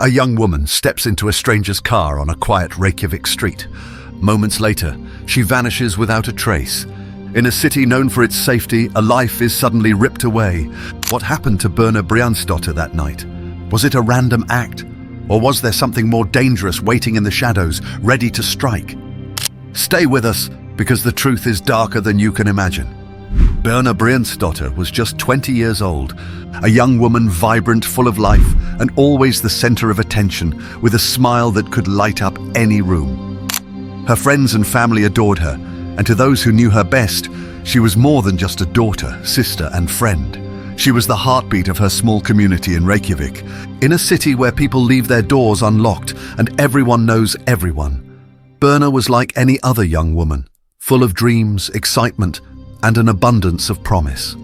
A young woman steps into a stranger's car on a quiet Reykjavik street. Moments later, she vanishes without a trace. In a city known for its safety, a life is suddenly ripped away. What happened to Birna Brjánsdóttir that night? Was it a random act? Or was there something more dangerous waiting in the shadows, ready to strike? Stay with us, because the truth is darker than you can imagine. Birna Brjánsdóttir was just 20 years old, a young woman vibrant, full of life, and always the center of attention, with a smile that could light up any room. Her friends and family adored her, and to those who knew her best, she was more than just a daughter, sister, and friend. She was the heartbeat of her small community in Reykjavik, in a city where people leave their doors unlocked and everyone knows everyone. Birna was like any other young woman, full of dreams, excitement, and an abundance of promise.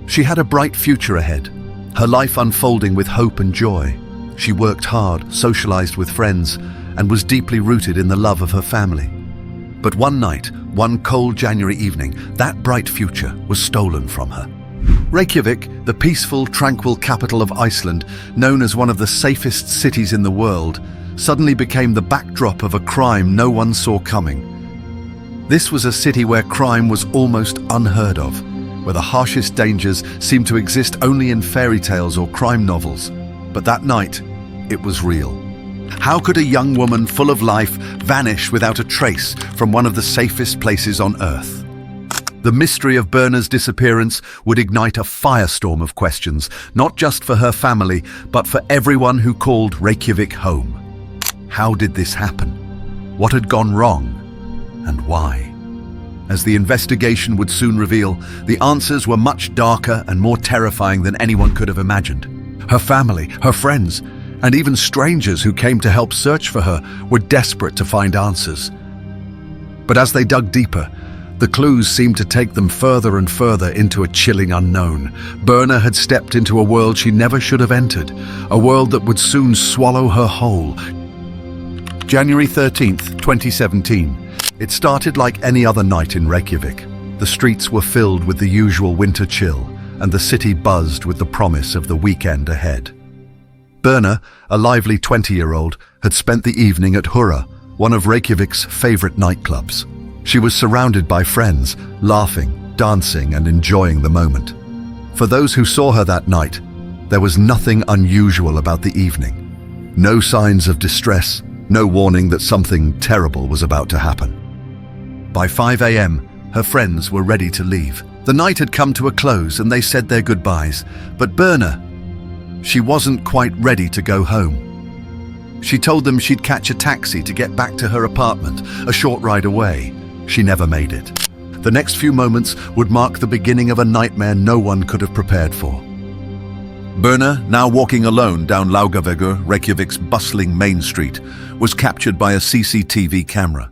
She had a bright future ahead, her life unfolding with hope and joy. She worked hard, socialized with friends, and was deeply rooted in the love of her family. But one night, one cold January evening, that bright future was stolen from her. Reykjavik, the peaceful, tranquil capital of Iceland, known as one of the safest cities in the world, suddenly became the backdrop of a crime no one saw coming. This was a city where crime was almost unheard of, where the harshest dangers seemed to exist only in fairy tales or crime novels. But that night, it was real. How could a young woman full of life vanish without a trace from one of the safest places on Earth? The mystery of Birna's disappearance would ignite a firestorm of questions, not just for her family, but for everyone who called Reykjavik home. How did this happen? What had gone wrong? And why? As the investigation would soon reveal, the answers were much darker and more terrifying than anyone could have imagined. Her family, her friends, and even strangers who came to help search for her were desperate to find answers. But as they dug deeper, the clues seemed to take them further and further into a chilling unknown. Birna had stepped into a world she never should have entered, a world that would soon swallow her whole. January 13th, 2017. It started like any other night in Reykjavik. The streets were filled with the usual winter chill, and the city buzzed with the promise of the weekend ahead. Birna, a lively 20-year-old, had spent the evening at Hurra, one of Reykjavik's favorite nightclubs. She was surrounded by friends, laughing, dancing, and enjoying the moment. For those who saw her that night, there was nothing unusual about the evening. No signs of distress, no warning that something terrible was about to happen. By 5 a.m., her friends were ready to leave. The night had come to a close and they said their goodbyes. But Birna, she wasn't quite ready to go home. She told them she'd catch a taxi to get back to her apartment, a short ride away. She never made it. The next few moments would mark the beginning of a nightmare no one could have prepared for. Birna, now walking alone down Laugavegur, Reykjavik's bustling main street, was captured by a CCTV camera.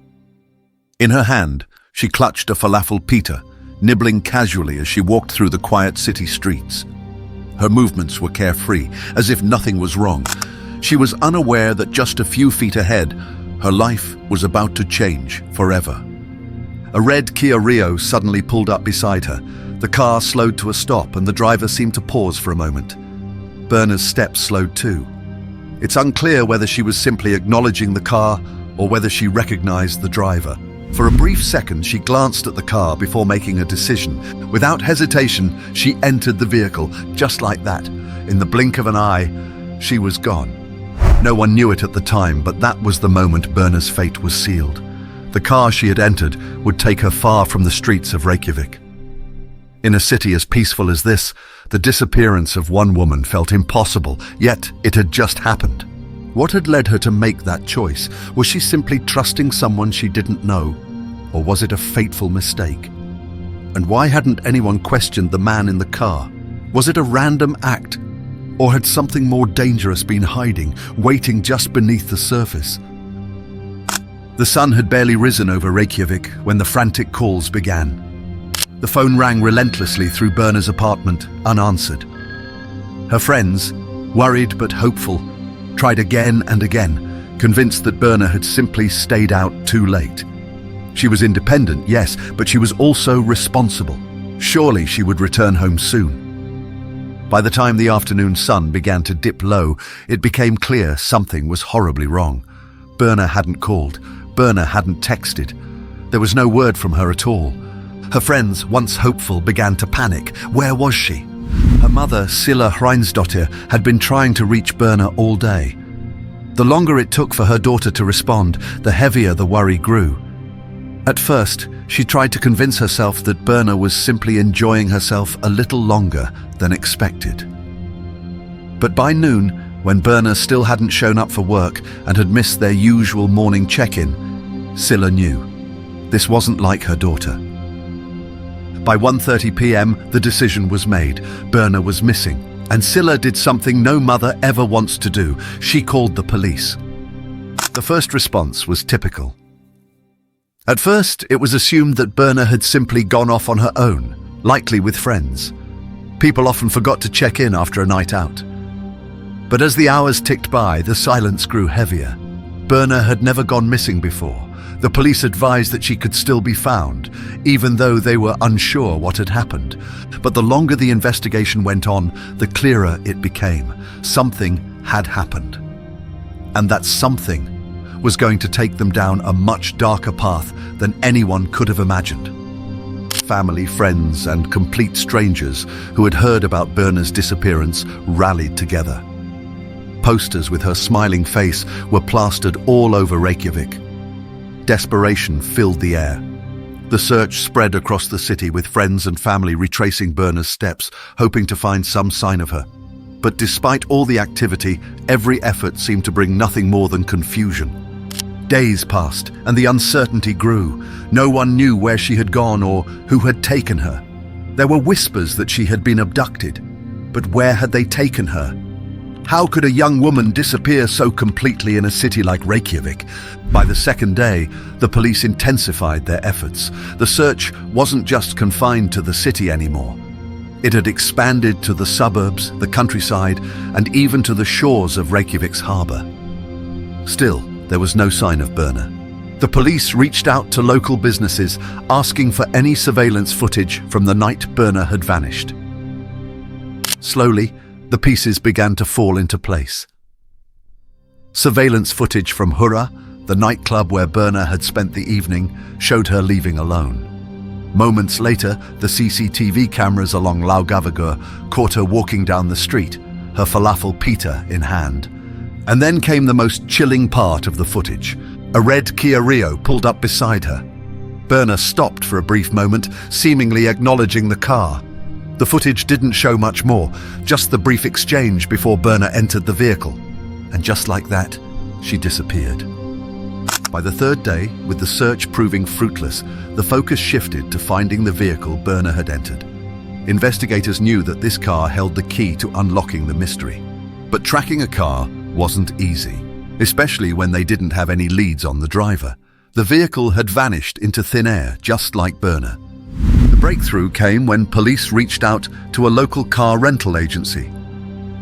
In her hand, she clutched a falafel pita, nibbling casually as she walked through the quiet city streets. Her movements were carefree, as if nothing was wrong. She was unaware that just a few feet ahead, her life was about to change forever. A red Kia Rio suddenly pulled up beside her. The car slowed to a stop and the driver seemed to pause for a moment. Birna's steps slowed too. It's unclear whether she was simply acknowledging the car or whether she recognized the driver. For a brief second, she glanced at the car before making a decision. Without hesitation, she entered the vehicle, just like that. In the blink of an eye, she was gone. No one knew it at the time, but that was the moment Birna's fate was sealed. The car she had entered would take her far from the streets of Reykjavik. In a city as peaceful as this, the disappearance of one woman felt impossible, yet it had just happened. What had led her to make that choice? Was she simply trusting someone she didn't know? Or was it a fateful mistake? And why hadn't anyone questioned the man in the car? Was it a random act? Or had something more dangerous been hiding, waiting just beneath the surface? The sun had barely risen over Reykjavik when the frantic calls began. The phone rang relentlessly through Birna's apartment, unanswered. Her friends, worried but hopeful, tried again and again, convinced that Birna had simply stayed out too late. She was independent, yes, but she was also responsible. Surely she would return home soon. By the time the afternoon sun began to dip low, it became clear something was horribly wrong. Birna hadn't called. Birna hadn't texted. There was no word from her at all. Her friends, once hopeful, began to panic. Where was she? Her mother, Birna Brjánsdóttir, had been trying to reach Birna all day. The longer it took for her daughter to respond, the heavier the worry grew. At first, she tried to convince herself that Birna was simply enjoying herself a little longer than expected. But by noon, when Birna still hadn't shown up for work and had missed their usual morning check-in, Birna knew. This wasn't like her daughter. By 1:30 p.m., the decision was made. Birna was missing, and Birna did something no mother ever wants to do. She called the police. The first response was typical. At first, it was assumed that Birna had simply gone off on her own, likely with friends. People often forgot to check in after a night out. But as the hours ticked by, the silence grew heavier. Birna had never gone missing before. The police advised that she could still be found, even though they were unsure what had happened. But the longer the investigation went on, the clearer it became. Something had happened. And that something was going to take them down a much darker path than anyone could have imagined. Family, friends, and complete strangers who had heard about Birna's disappearance rallied together. Posters with her smiling face were plastered all over Reykjavik. Desperation filled the air. The search spread across the city, with friends and family retracing Birna's steps, hoping to find some sign of her. But despite all the activity, every effort seemed to bring nothing more than confusion. Days passed, and the uncertainty grew. No one knew where she had gone or who had taken her. There were whispers that she had been abducted. But where had they taken her? How could a young woman disappear so completely in a city like Reykjavik? By the second day, the police intensified their efforts. The search wasn't just confined to the city anymore. It had expanded to the suburbs, the countryside, and even to the shores of Reykjavik's harbour. Still, there was no sign of Birna. The police reached out to local businesses, asking for any surveillance footage from the night Birna had vanished. Slowly, the pieces began to fall into place. Surveillance footage from Hurra, the nightclub where Birna had spent the evening, showed her leaving alone. Moments later, the CCTV cameras along Laugavagur caught her walking down the street, her falafel pita in hand. And then came the most chilling part of the footage. A red Kia Rio pulled up beside her. Birna stopped for a brief moment, seemingly acknowledging the car. The footage didn't show much more, just the brief exchange before Birna entered the vehicle. And just like that, she disappeared. By the third day, with the search proving fruitless, the focus shifted to finding the vehicle Birna had entered. Investigators knew that this car held the key to unlocking the mystery. But tracking a car wasn't easy, especially when they didn't have any leads on the driver. The vehicle had vanished into thin air, just like Birna. The breakthrough came when police reached out to a local car rental agency.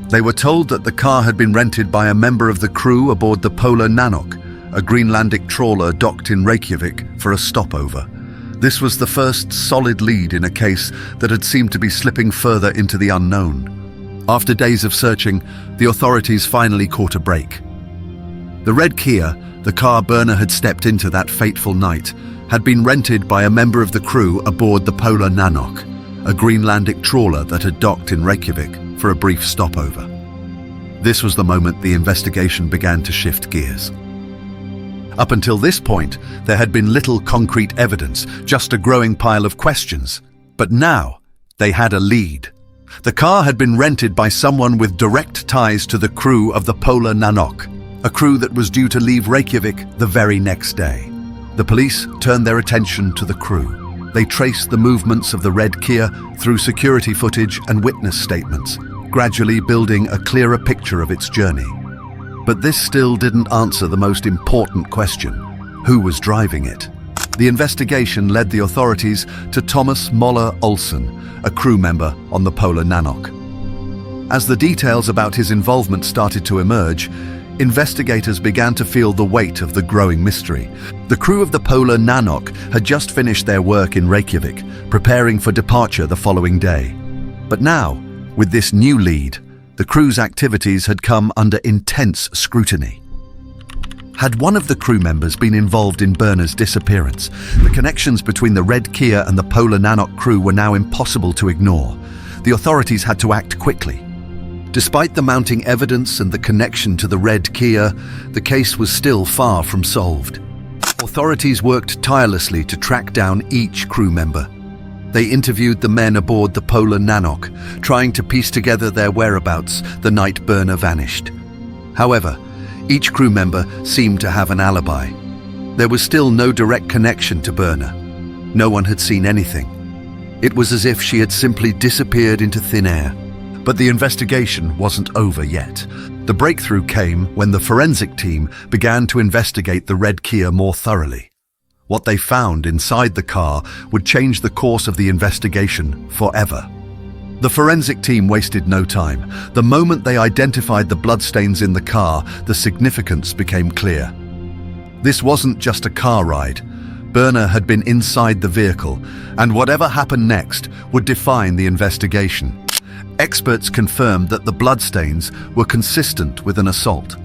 They were told that the car had been rented by a member of the crew aboard the Polar Nanok, a Greenlandic trawler docked in Reykjavik for a stopover. This was the first solid lead in a case that had seemed to be slipping further into the unknown. After days of searching, the authorities finally caught a break. The red Kia, the car Birna had stepped into that fateful night, had been rented by a member of the crew aboard the Polar Nanok, a Greenlandic trawler that had docked in Reykjavik for a brief stopover. This was the moment the investigation began to shift gears. Up until this point, there had been little concrete evidence, just a growing pile of questions. But now, they had a lead. The car had been rented by someone with direct ties to the crew of the Polar Nanok, a crew that was due to leave Reykjavik the very next day. The police turned their attention to the crew. They traced the movements of the red Kia through security footage and witness statements, gradually building a clearer picture of its journey. But this still didn't answer the most important question: who was driving it? The investigation led the authorities to Møller Olsen, a crew member on the Polar Nanok. As the details about his involvement started to emerge, investigators began to feel the weight of the growing mystery. The crew of the Polar Nanok had just finished their work in Reykjavik, preparing for departure the following day. But now, With this new lead, the crew's activities had come under intense scrutiny. Had one of the crew members been involved in Birna's disappearance, the connections between the Red Kia and the Polar Nanook crew were now impossible to ignore. The authorities had to act quickly. Despite the mounting evidence and the connection to the Red Kia, the case was still far from solved. Authorities worked tirelessly to track down each crew member. They interviewed the men aboard the Polar Nanook, trying to piece together their whereabouts the night Birna vanished. However, each crew member seemed to have an alibi. There was still no direct connection to Birna. No one had seen anything. It was as if she had simply disappeared into thin air. But the investigation wasn't over yet. The breakthrough came when the forensic team began to investigate the Red Kia more thoroughly. What they found inside the car would change the course of the investigation forever. The forensic team wasted no time. The moment they identified the bloodstains in the car, the significance became clear. This wasn't just a car ride. Birna had been inside the vehicle, and whatever happened next would define the investigation. Experts confirmed that the bloodstains were consistent with an assault,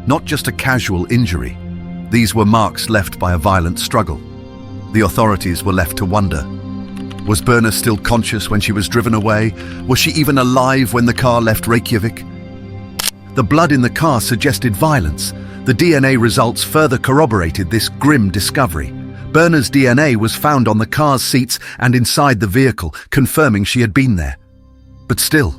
not just a casual injury. These were marks left by a violent struggle. The authorities were left to wonder. Was Birna still conscious when she was driven away? Was she even alive when the car left Reykjavik? The blood in the car suggested violence. The DNA results further corroborated this grim discovery. Birna's DNA was found on the car's seats and inside the vehicle, confirming she had been there. But still,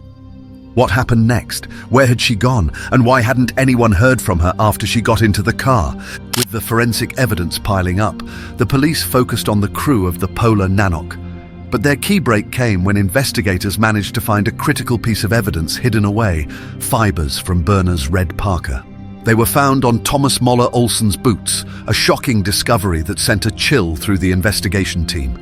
what happened next? Where had she gone? And why hadn't anyone heard from her after she got into the car? With the forensic evidence piling up, the police focused on the crew of the Polar Nanook. But their key break came when investigators managed to find a critical piece of evidence hidden away: fibers from Birna's red parka. They were found on Thomas Møller Olsen's boots, a shocking discovery that sent a chill through the investigation team.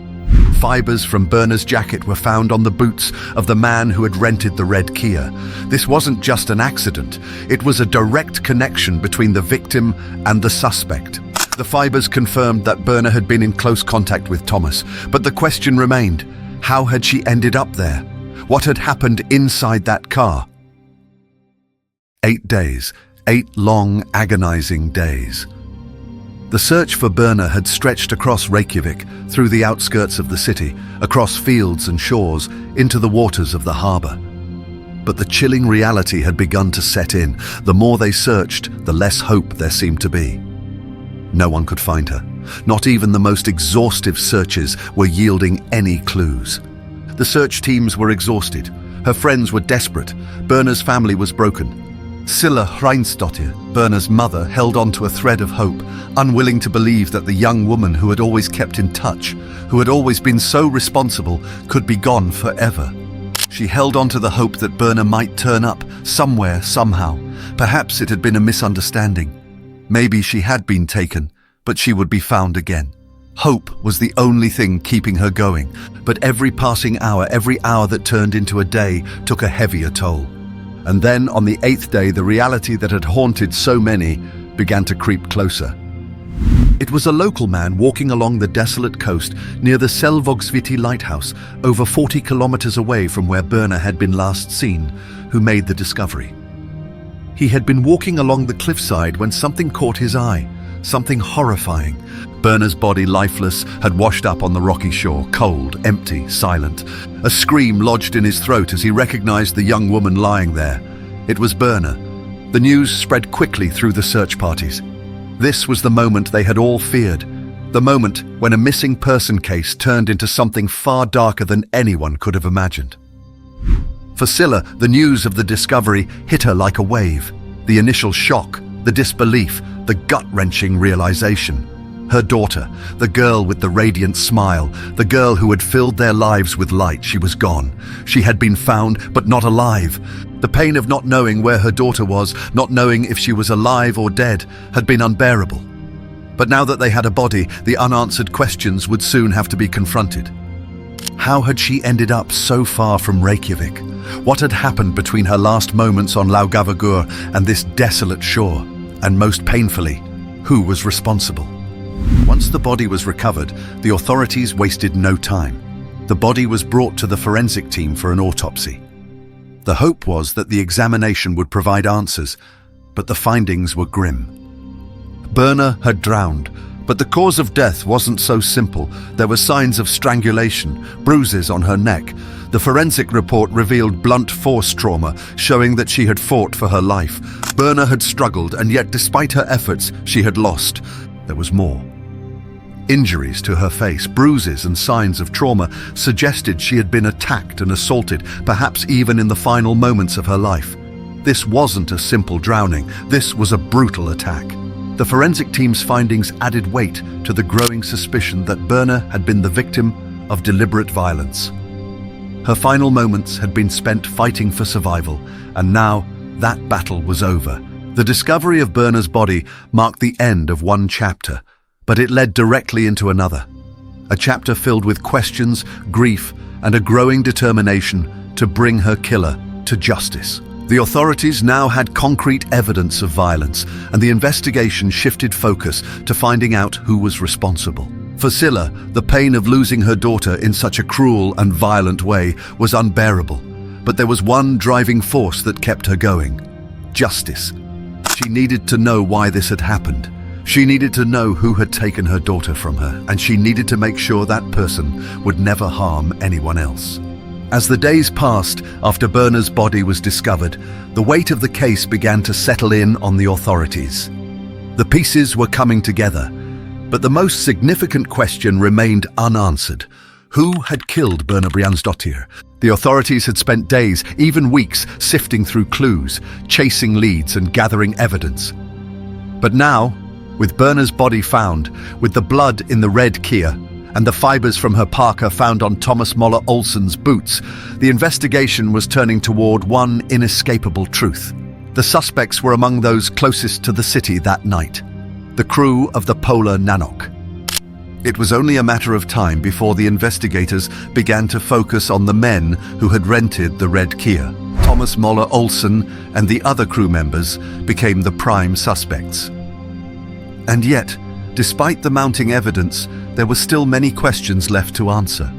Fibers from Birna's jacket were found on the boots of the man who had rented the Red Kia. This wasn't just an accident, it was a direct connection between the victim and the suspect. The fibers confirmed that Birna had been in close contact with Thomas, but the question remained: how had she ended up there? What had happened inside that car? 8 days, 8 long, agonizing days. The search for Birna had stretched across Reykjavik, through the outskirts of the city, across fields and shores, into the waters of the harbour. But the chilling reality had begun to set in. The more they searched, the less hope there seemed to be. No one could find her. Not even the most exhaustive searches were yielding any clues. The search teams were exhausted. Her friends were desperate. Birna's family was broken. Birna Brjánsdóttir, Birna's mother, held on to a thread of hope, unwilling to believe that the young woman who had always kept in touch, who had always been so responsible, could be gone forever. She held on to the hope that Birna might turn up, somewhere, somehow. Perhaps it had been a misunderstanding. Maybe she had been taken, but she would be found again. Hope was the only thing keeping her going, but every passing hour, every hour that turned into a day, took a heavier toll. And then, on the 8th day, the reality that had haunted so many began to creep closer. It was a local man walking along the desolate coast near the Selvogsviti lighthouse, over 40 kilometers away from where Birna had been last seen, who made the discovery. He had been walking along the cliffside when something caught his eye, something horrifying. Birna's body, lifeless, had washed up on the rocky shore, cold, empty, silent. A scream lodged in his throat as he recognized the young woman lying there. It was Birna. The news spread quickly through the search parties. This was the moment they had all feared. The moment when a missing person case turned into something far darker than anyone could have imagined. For Silla, the news of the discovery hit her like a wave. The initial shock, the disbelief, the gut-wrenching realization. Her daughter, the girl with the radiant smile, the girl who had filled their lives with light, she was gone. She had been found, but not alive. The pain of not knowing where her daughter was, not knowing if she was alive or dead, had been unbearable. But now that they had a body, the unanswered questions would soon have to be confronted. How had she ended up so far from Reykjavik? What had happened between her last moments on Laugavagur and this desolate shore? And most painfully, who was responsible? Once the body was recovered, the authorities wasted no time. The body was brought to the forensic team for an autopsy. The hope was that the examination would provide answers, but the findings were grim. Birna had drowned, but the cause of death wasn't so simple. There were signs of strangulation, bruises on her neck. The forensic report revealed blunt force trauma, showing that she had fought for her life. Birna had struggled, and yet despite her efforts, she had lost. There was more. Injuries to her face, bruises and signs of trauma suggested she had been attacked and assaulted, perhaps even in the final moments of her life. This wasn't a simple drowning. This was a brutal attack. The forensic team's findings added weight to the growing suspicion that Birna had been the victim of deliberate violence. Her final moments had been spent fighting for survival, and now that battle was over. The discovery of Birna's body marked the end of one chapter, but it led directly into another. A chapter filled with questions, grief, and a growing determination to bring her killer to justice. The authorities now had concrete evidence of violence, and the investigation shifted focus to finding out who was responsible. For Scylla, the pain of losing her daughter in such a cruel and violent way was unbearable. But there was one driving force that kept her going: justice. She needed to know why this had happened. She needed to know who had taken her daughter from her, and she needed to make sure that person would never harm anyone else. As the days passed after Birna's body was discovered, the weight of the case began to settle in on the authorities. The pieces were coming together, but the most significant question remained unanswered. Who had killed Birna Brjánsdóttir? The authorities had spent days, even weeks, sifting through clues, chasing leads and gathering evidence. But now, with Birna's body found, with the blood in the red Kia, and the fibers from her parka found on Thomas Møller Olsen's boots, the investigation was turning toward one inescapable truth. The suspects were among those closest to the city that night: the crew of the Polar Nanok. It was only a matter of time before the investigators began to focus on the men who had rented the red Kia. Thomas Møller Olsen and the other crew members became the prime suspects. And yet, despite the mounting evidence, there were still many questions left to answer.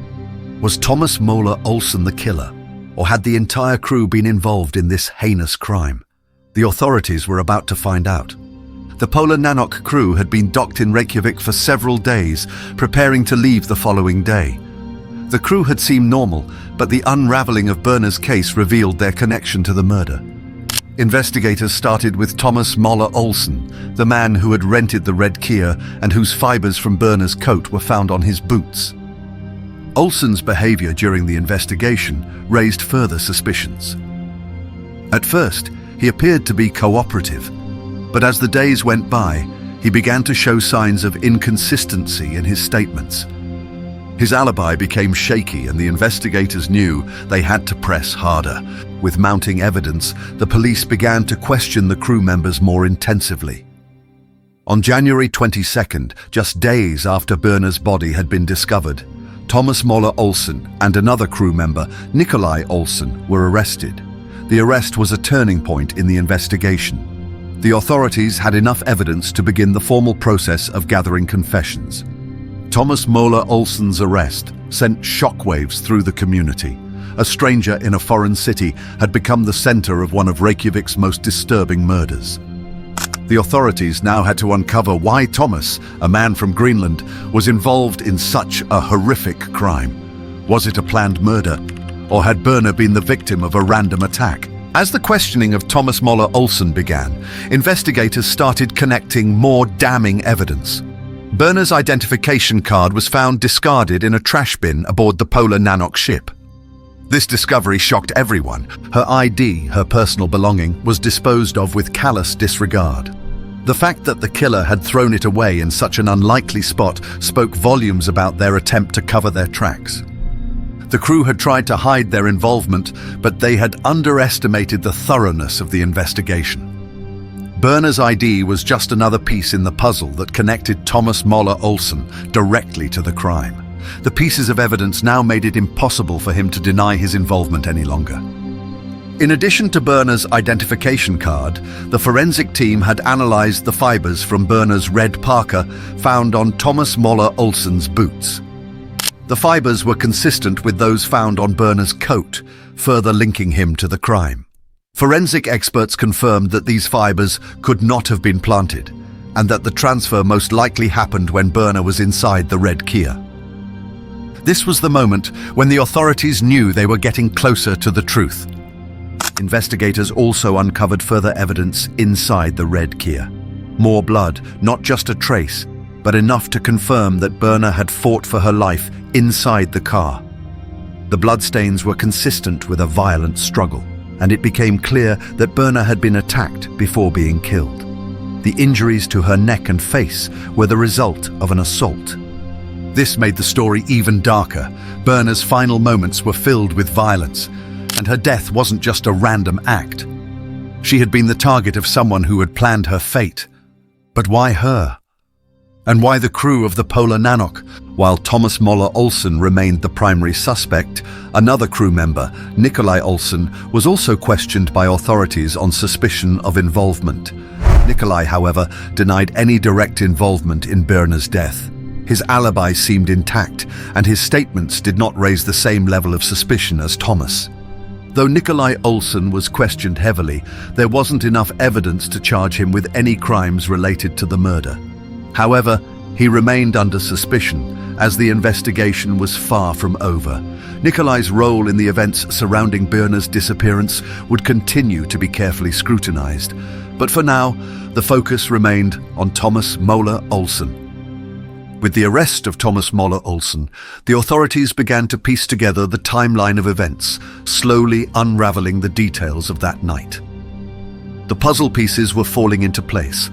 Was Thomas Møller Olsen the killer, or had the entire crew been involved in this heinous crime? The authorities were about to find out. The Polar Nanok crew had been docked in Reykjavik for several days, preparing to leave the following day. The crew had seemed normal, but the unraveling of Birna's case revealed their connection to the murder. Investigators started with Thomas Møller Olsen, the man who had rented the red Kia and whose fibers from Birna's coat were found on his boots. Olsen's behavior during the investigation raised further suspicions. At first, he appeared to be cooperative, but as the days went by, he began to show signs of inconsistency in his statements. His alibi became shaky, and the investigators knew they had to press harder. With mounting evidence, the police began to question the crew members more intensively. On January 22nd, just days after Birna's body had been discovered, Thomas Møller Olsen and another crew member, Nikolai Olsen, were arrested. The arrest was a turning point in the investigation. The authorities had enough evidence to begin the formal process of gathering confessions. Thomas Møller Olsen's arrest sent shockwaves through the community. A stranger in a foreign city had become the center of one of Reykjavik's most disturbing murders. The authorities now had to uncover why Thomas, a man from Greenland, was involved in such a horrific crime. Was it a planned murder, or had Birna been the victim of a random attack? As the questioning of Thomas Møller Olsen began, investigators started connecting more damning evidence. Birna's identification card was found discarded in a trash bin aboard the Polar Nanok ship. This discovery shocked everyone. Her ID, her personal belonging, was disposed of with callous disregard. The fact that the killer had thrown it away in such an unlikely spot spoke volumes about their attempt to cover their tracks. The crew had tried to hide their involvement, but they had underestimated the thoroughness of the investigation. Birna's ID was just another piece in the puzzle that connected Thomas Møller Olsen directly to the crime. The pieces of evidence now made it impossible for him to deny his involvement any longer. In addition to Birna's identification card, the forensic team had analyzed the fibers from Birna's red parka found on Thomas Møller Olsen's boots. The fibers were consistent with those found on Birna's coat, further linking him to the crime. Forensic experts confirmed that these fibers could not have been planted, and that the transfer most likely happened when Birna was inside the red Kia. This was the moment when the authorities knew they were getting closer to the truth. Investigators also uncovered further evidence inside the red Kia. More blood, not just a trace, but enough to confirm that Birna had fought for her life inside the car. The bloodstains were consistent with a violent struggle, and it became clear that Birna had been attacked before being killed. The injuries to her neck and face were the result of an assault. This made the story even darker. Birna's final moments were filled with violence, and her death wasn't just a random act. She had been the target of someone who had planned her fate. But why her? And why the crew of the Polar Nanok? While Thomas Møller Olsen remained the primary suspect, another crew member, Nikolai Olsen, was also questioned by authorities on suspicion of involvement. Nikolai, however, denied any direct involvement in Birna's death. His alibi seemed intact, and his statements did not raise the same level of suspicion as Thomas. Though Nikolai Olsen was questioned heavily, there wasn't enough evidence to charge him with any crimes related to the murder. However, he remained under suspicion, as the investigation was far from over. Nikolai's role in the events surrounding Birna's disappearance would continue to be carefully scrutinized, but for now, the focus remained on Thomas Møller Olsen. With the arrest of Thomas Møller Olsen, the authorities began to piece together the timeline of events, slowly unraveling the details of that night. The puzzle pieces were falling into place,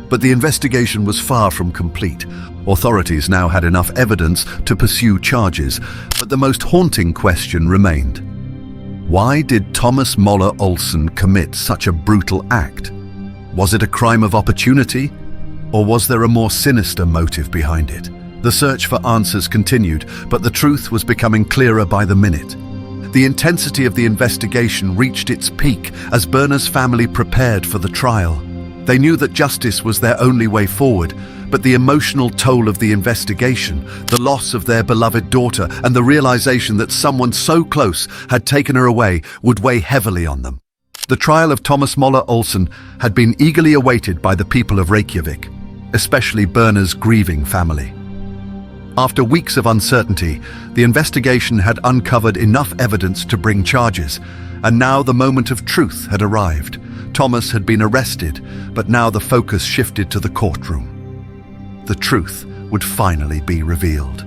but the investigation was far from complete. Authorities now had enough evidence to pursue charges, but the most haunting question remained. Why did Thomas Møller Olsen commit such a brutal act? Was it a crime of opportunity? Or was there a more sinister motive behind it? The search for answers continued, but the truth was becoming clearer by the minute. The intensity of the investigation reached its peak as Birna's family prepared for the trial. They knew that justice was their only way forward, but the emotional toll of the investigation, the loss of their beloved daughter, and the realization that someone so close had taken her away would weigh heavily on them. The trial of Thomas Møller Olsen had been eagerly awaited by the people of Reykjavik, especially Birna's grieving family. After weeks of uncertainty, the investigation had uncovered enough evidence to bring charges, and now the moment of truth had arrived. Thomas had been arrested, but now the focus shifted to the courtroom. The truth would finally be revealed.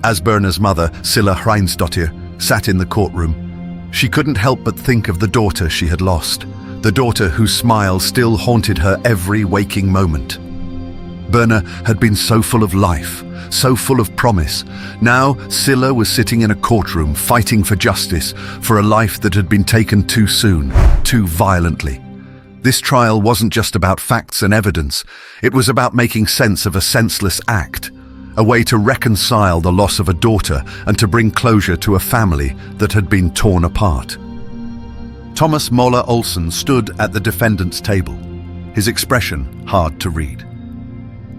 As Birna's mother, Birna Brjánsdóttir, sat in the courtroom, she couldn't help but think of the daughter she had lost, the daughter whose smile still haunted her every waking moment. Birna had been so full of life, so full of promise. Now, Birna was sitting in a courtroom fighting for justice, for a life that had been taken too soon, too violently. This trial wasn't just about facts and evidence. It was about making sense of a senseless act, a way to reconcile the loss of a daughter and to bring closure to a family that had been torn apart. Thomas Møller Olsen stood at the defendant's table, his expression hard to read.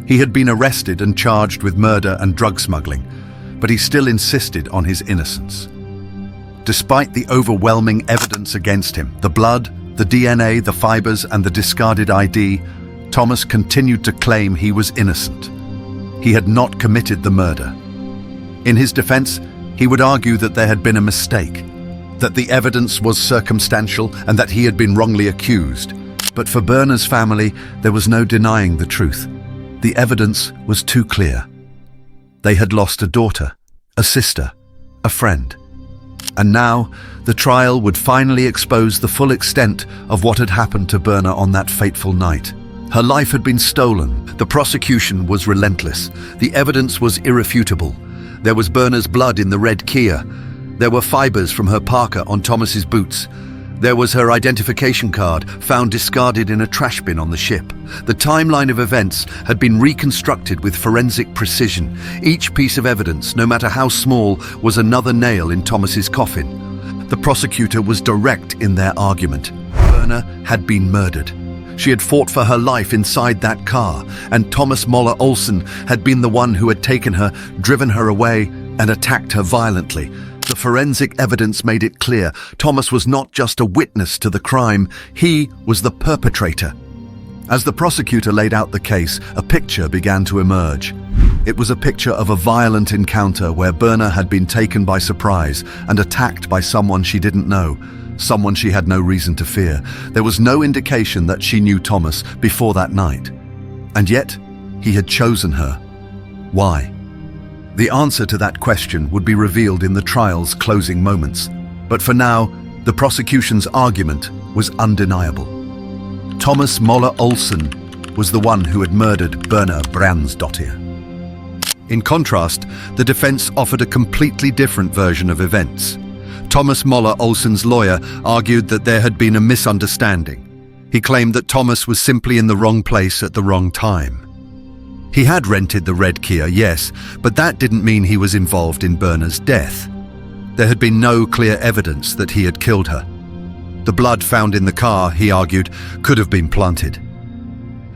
He had been arrested and charged with murder and drug smuggling, but he still insisted on his innocence. Despite the overwhelming evidence against him, the blood, the DNA, the fibers, and the discarded ID, Thomas continued to claim he was innocent. He had not committed the murder. In his defense, he would argue that there had been a mistake, that the evidence was circumstantial and that he had been wrongly accused. But for Birna's family, there was no denying the truth. The evidence was too clear. They had lost a daughter, a sister, a friend. And now, the trial would finally expose the full extent of what had happened to Birna on that fateful night. Her life had been stolen. The prosecution was relentless. The evidence was irrefutable. There was Birna's blood in the red Kia. There were fibers from her parka on Thomas's boots. There was her identification card, found discarded in a trash bin on the ship. The timeline of events had been reconstructed with forensic precision. Each piece of evidence, no matter how small, was another nail in Thomas's coffin. The prosecutor was direct in their argument. Birna had been murdered. She had fought for her life inside that car, and Thomas Møller Olsen had been the one who had taken her, driven her away, and attacked her violently. The forensic evidence made it clear Thomas was not just a witness to the crime, he was the perpetrator. As the prosecutor laid out the case, a picture began to emerge. It was a picture of a violent encounter where Birna had been taken by surprise and attacked by someone she didn't know, someone she had no reason to fear. There was no indication that she knew Thomas before that night. And yet, he had chosen her. Why? The answer to that question would be revealed in the trial's closing moments. But for now, the prosecution's argument was undeniable. Thomas Møller Olsen was the one who had murdered Birna Brjánsdóttir. In contrast, the defense offered a completely different version of events. Thomas Møller Olsen's lawyer argued that there had been a misunderstanding. He claimed that Thomas was simply in the wrong place at the wrong time. He had rented the red Kia, yes, but that didn't mean he was involved in Birna's death. There had been no clear evidence that he had killed her. The blood found in the car, he argued, could have been planted.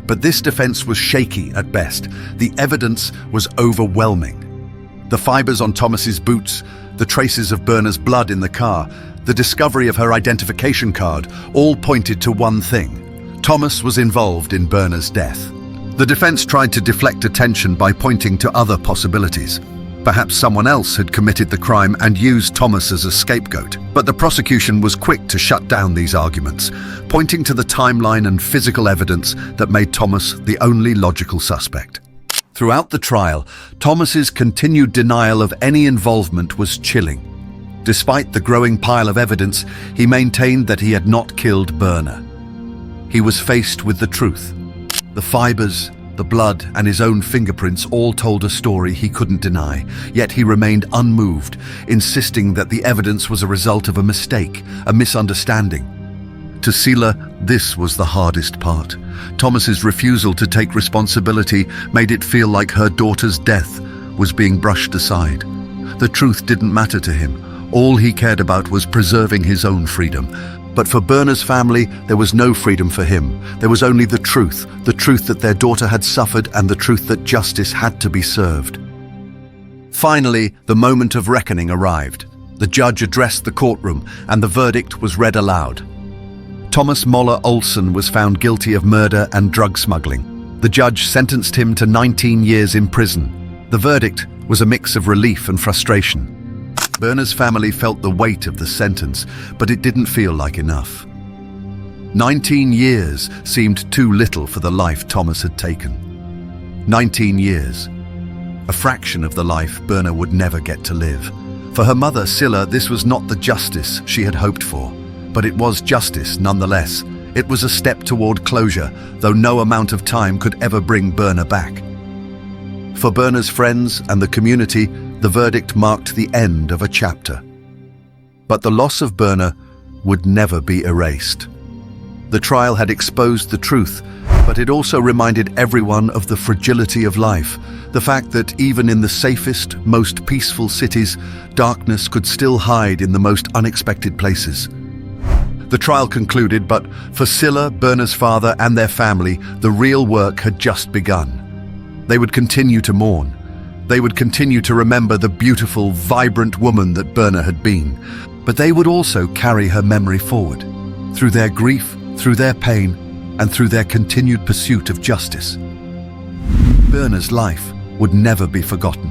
But this defense was shaky at best. The evidence was overwhelming. The fibers on Thomas's boots, the traces of Birna's blood in the car, the discovery of her identification card, all pointed to one thing. Thomas was involved in Birna's death. The defense tried to deflect attention by pointing to other possibilities. Perhaps someone else had committed the crime and used Thomas as a scapegoat. But the prosecution was quick to shut down these arguments, pointing to the timeline and physical evidence that made Thomas the only logical suspect. Throughout the trial, Thomas's continued denial of any involvement was chilling. Despite the growing pile of evidence, he maintained that he had not killed Birna. He was faced with the truth. The fibers, the blood, and his own fingerprints all told a story he couldn't deny, yet he remained unmoved, insisting that the evidence was a result of a mistake, a misunderstanding. To Sila, this was the hardest part. Thomas's refusal to take responsibility made it feel like her daughter's death was being brushed aside. The truth didn't matter to him. All he cared about was preserving his own freedom. But for Birna's family, there was no freedom for him. There was only the truth that their daughter had suffered and the truth that justice had to be served. Finally, the moment of reckoning arrived. The judge addressed the courtroom and the verdict was read aloud. Thomas Møller Olsen was found guilty of murder and drug smuggling. The judge sentenced him to 19 years in prison. The verdict was a mix of relief and frustration. Birna's family felt the weight of the sentence, but it didn't feel like enough. 19 years seemed too little for the life Thomas had taken. 19 years. A fraction of the life Birna would never get to live. For her mother, Sila, this was not the justice she had hoped for, but it was justice nonetheless. It was a step toward closure, though no amount of time could ever bring Birna back. For Birna's friends and the community, the verdict marked the end of a chapter. But the loss of Birna would never be erased. The trial had exposed the truth, but it also reminded everyone of the fragility of life, the fact that even in the safest, most peaceful cities, darkness could still hide in the most unexpected places. The trial concluded, but for Sila, Birna's father, and their family, the real work had just begun. They would continue to mourn. They would continue to remember the beautiful, vibrant woman that Birna had been, but they would also carry her memory forward, through their grief, through their pain, and through their continued pursuit of justice. Birna's life would never be forgotten.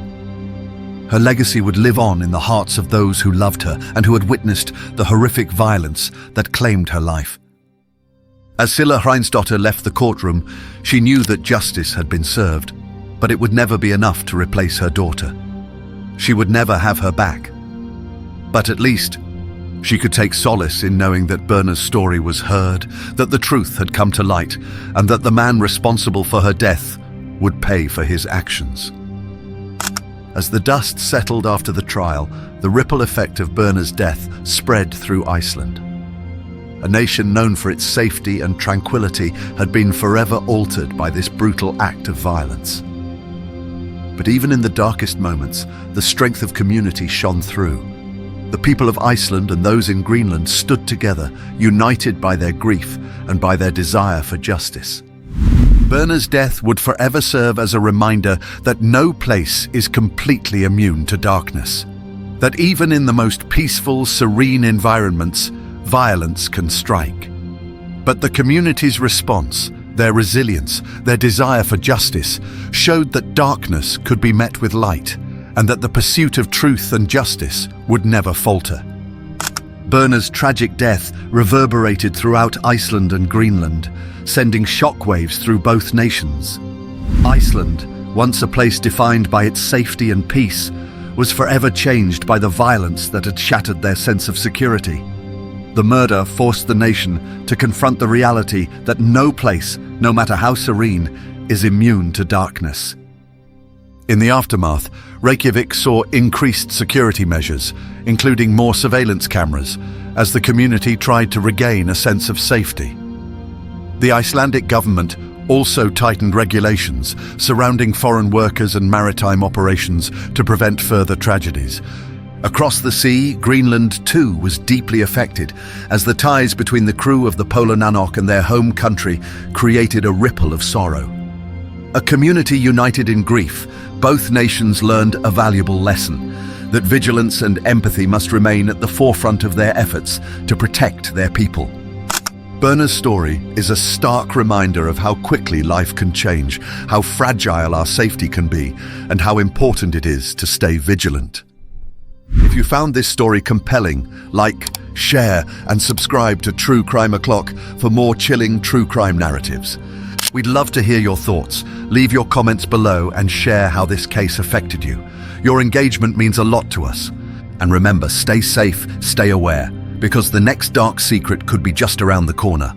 Her legacy would live on in the hearts of those who loved her and who had witnessed the horrific violence that claimed her life. As Sila Brjánsdóttir left the courtroom, she knew that justice had been served, but it would never be enough to replace her daughter. She would never have her back. But at least, she could take solace in knowing that Birna's story was heard, that the truth had come to light, and that the man responsible for her death would pay for his actions. As the dust settled after the trial, the ripple effect of Birna's death spread through Iceland. A nation known for its safety and tranquility had been forever altered by this brutal act of violence. But even in the darkest moments, the strength of community shone through. The people of Iceland and those in Greenland stood together, united by their grief and by their desire for justice. Birna's death would forever serve as a reminder that no place is completely immune to darkness. that even in the most peaceful, serene environments, violence can strike. But the community's response, their resilience, their desire for justice, showed that darkness could be met with light, and that the pursuit of truth and justice would never falter. Birna's tragic death reverberated throughout Iceland and Greenland, sending shockwaves through both nations. Iceland, once a place defined by its safety and peace, was forever changed by the violence that had shattered their sense of security. The murder forced the nation to confront the reality that no place, no matter how serene, is immune to darkness. In the aftermath, Reykjavik saw increased security measures, including more surveillance cameras, as the community tried to regain a sense of safety. The Icelandic government also tightened regulations surrounding foreign workers and maritime operations to prevent further tragedies. Across the sea, Greenland too was deeply affected, as the ties between the crew of the Polar Nanok and their home country created a ripple of sorrow. A community united in grief, both nations learned a valuable lesson: that vigilance and empathy must remain at the forefront of their efforts to protect their people. Birna's story is a stark reminder of how quickly life can change, how fragile our safety can be, and how important it is to stay vigilant. If you found this story compelling, like, share, and subscribe to True Crime O'Clock for more chilling true crime narratives. We'd love to hear your thoughts. Leave your comments below and share how this case affected you. Your engagement means a lot to us. And remember, stay safe, stay aware, because the next dark secret could be just around the corner.